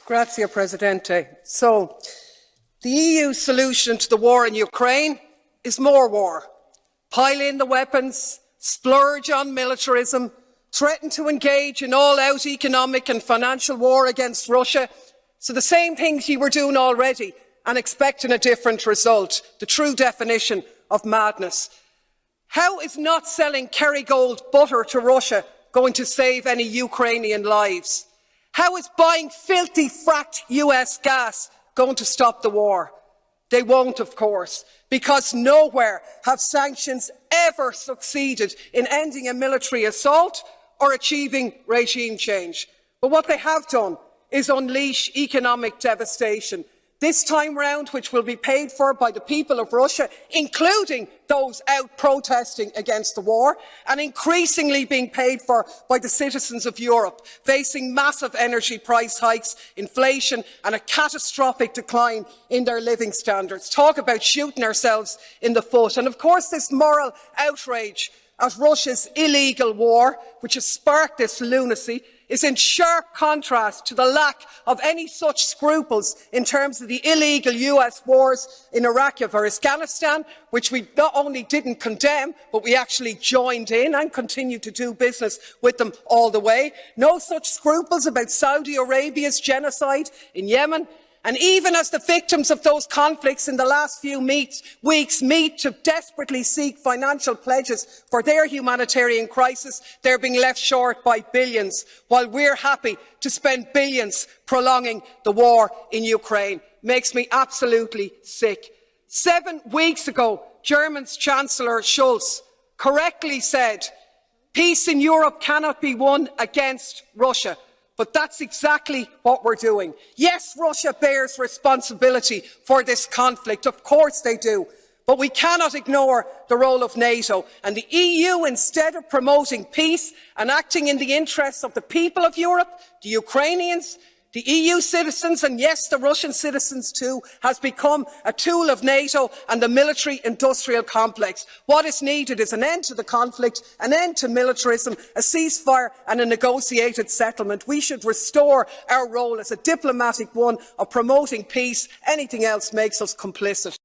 Grazie, Presidente. So, the EU solution to the war in Ukraine is more war. Pile in the weapons, splurge on militarism, threaten to engage in all-out economic and financial war against Russia. So the same things you were doing already and expecting a different result. The true definition of madness. How is not selling Kerrygold butter to Russia going to save any Ukrainian lives? How is buying filthy fracked US gas going to stop the war? They won't, of course, because nowhere have sanctions ever succeeded in ending a military assault or achieving regime change. But what they have done is unleash economic devastation, this time round which will be paid for by the people of Russia, including those out protesting against the war, and increasingly being paid for by the citizens of Europe, facing massive energy price hikes, inflation and a catastrophic decline in their living standards. Talk about shooting ourselves in the foot. And of course this moral outrage at Russia's illegal war, which has sparked this lunacy, is in sharp contrast to the lack of any such scruples in terms of the illegal US wars in Iraq or Afghanistan, which we not only didn't condemn, but we actually joined in and continue to do business with them all the way. No such scruples about Saudi Arabia's genocide in Yemen. And even as the victims of those conflicts in the last few weeks meet to desperately seek financial pledges for their humanitarian crisis, they're being left short by billions, while we're happy to spend billions prolonging the war in Ukraine. Makes me absolutely sick. 7 weeks ago, German's Chancellor Scholz correctly said, peace in Europe cannot be won against Russia. But that's exactly what we're doing. Yes, Russia bears responsibility for this conflict. Of course they do. But we cannot ignore the role of NATO. And the EU, instead of promoting peace and acting in the interests of the people of Europe, the Ukrainians, the EU citizens, and yes, the Russian citizens too, has become a tool of NATO and the military-industrial complex. What is needed is an end to the conflict, an end to militarism, a ceasefire and a negotiated settlement. We should restore our role as a diplomatic one of promoting peace. Anything else makes us complicit.